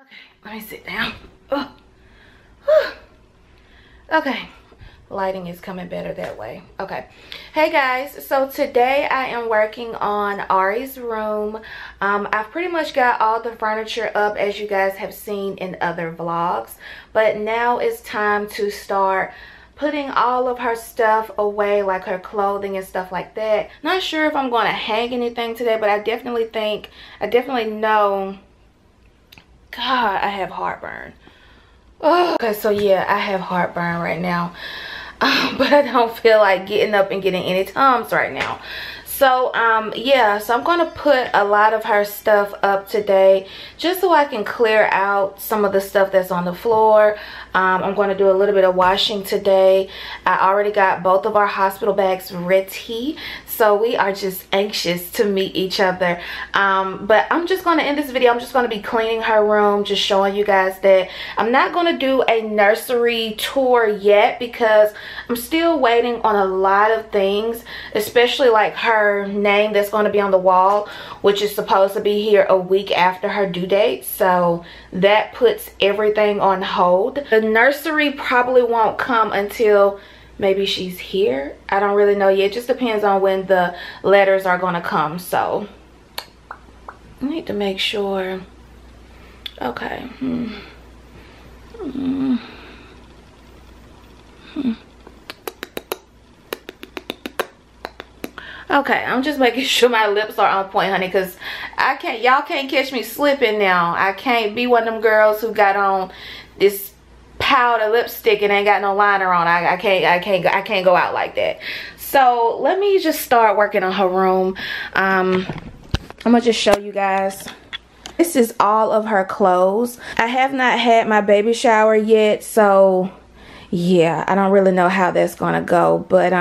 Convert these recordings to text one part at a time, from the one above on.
Okay, let me sit down. Oh. Okay, lighting is coming better that way. Okay, hey guys, so today I am working on Ari's room. I've pretty much got all the furniture up, as you guys have seen in other vlogs, but now it's time to start putting all of her stuff away, like her clothing and stuff like that. Not sure if I'm going to hang anything today, but I definitely know. God, I have heartburn. Oh, okay, so yeah, I have heartburn right now. But I don't feel like getting up and getting any Tums right now. So yeah, so I'm gonna put a lot of her stuff up today just so I can clear out some of the stuff that's on the floor. I'm going to do a little bit of washing today. I already got both of our hospital bags ready, so we are just anxious to meet each other. But I'm just going to end this video. I'm just going to be cleaning her room, just showing you guys that I'm not going to do a nursery tour yet because I'm still waiting on a lot of things, especially like her name that's going to be on the wall, which is supposed to be here a week after her due date. So that puts everything on hold. The nursery probably won't come until maybe she's here. I don't really know yet. It just depends on when the letters are going to come. So I need to make sure. Okay. Okay, I'm just making sure my lips are on point, honey, because y'all can't catch me slipping now. I can't be one of them girls who got on this powder lipstick and ain't got no liner on. I can't go out like that. So let me just start working on her room. I'm gonna just show you guys. This is all of her clothes. I have not had my baby shower yet, so yeah, I don't really know how that's gonna go, but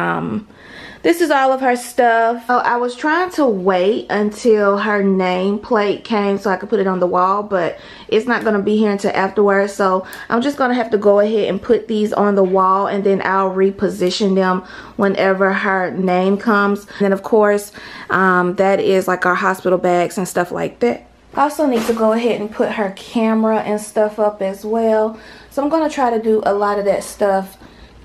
this is all of her stuff. So I was trying to wait until her nameplate came so I could put it on the wall, but it's not going to be here until afterwards. So I'm just going to have to go ahead and put these on the wall, and then I'll reposition them whenever her name comes. And then of course, that is like our hospital bags and stuff like that. I also need to go ahead and put her camera and stuff up as well. So I'm going to try to do a lot of that stuff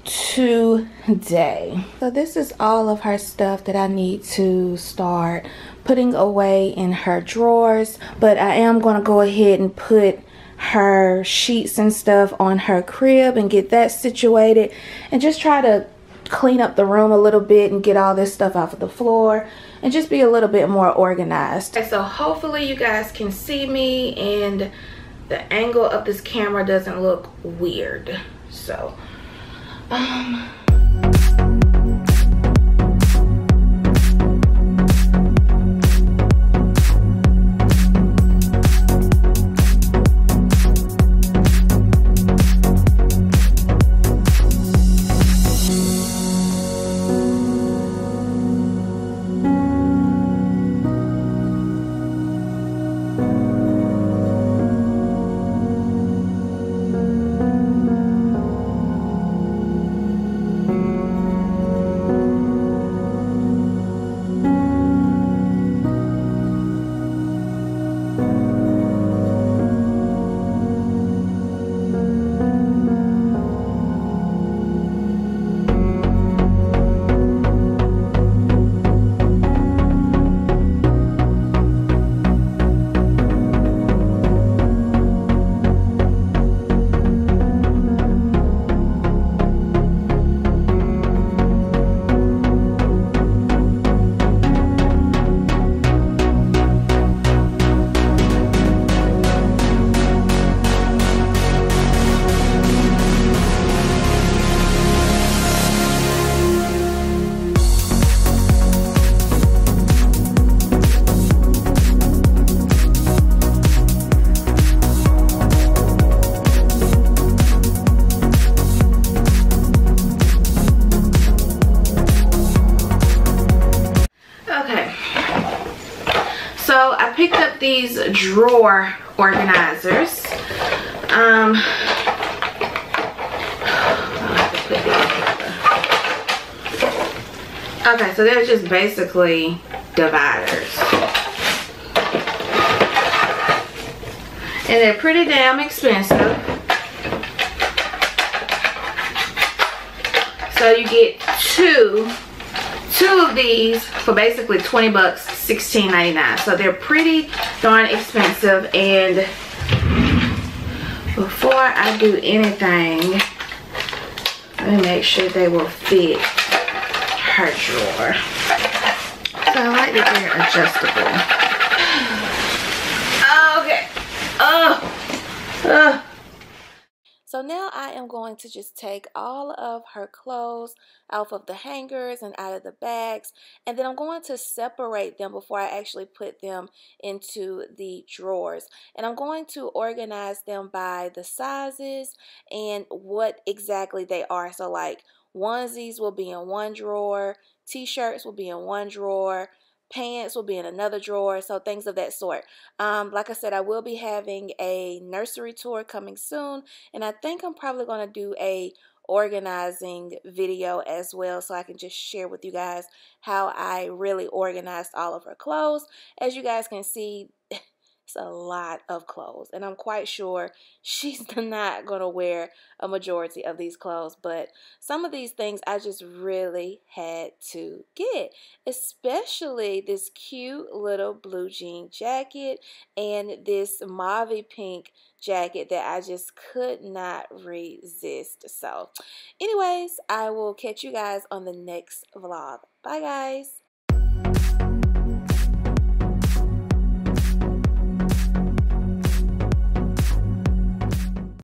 today. So this is all of her stuff that I need to start putting away in her drawers, but I am going to go ahead and put her sheets and stuff on her crib and get that situated, and just try to clean up the room a little bit and get all this stuff off of the floor and just be a little bit more organized. Okay, so hopefully you guys can see me and the angle of this camera doesn't look weird. So I picked up these drawer organizers. Okay, so they're just basically dividers. And they're pretty damn expensive. So you get two of these for basically 20 bucks, $16.99. So they're pretty darn expensive. And before I do anything, let me make sure they will fit her drawer. So I like that they're adjustable. Okay. So now I am going to just take all of her clothes off of the hangers and out of the bags, and then I'm going to separate them before I actually put them into the drawers. And I'm going to organize them by the sizes and what exactly they are. So like onesies will be in one drawer, t-shirts will be in one drawer, pants will be in another drawer, so things of that sort. Like I said, I will be having a nursery tour coming soon, and I think I'm probably going to do a organizing video as well, so I can just share with you guys how I really organized all of her clothes. As you guys can see, it's a lot of clothes, and I'm quite sure she's not going to wear a majority of these clothes, but some of these things I just really had to get, especially this cute little blue jean jacket and this mauve pink jacket that I just could not resist. So anyways, I will catch you guys on the next vlog. Bye guys.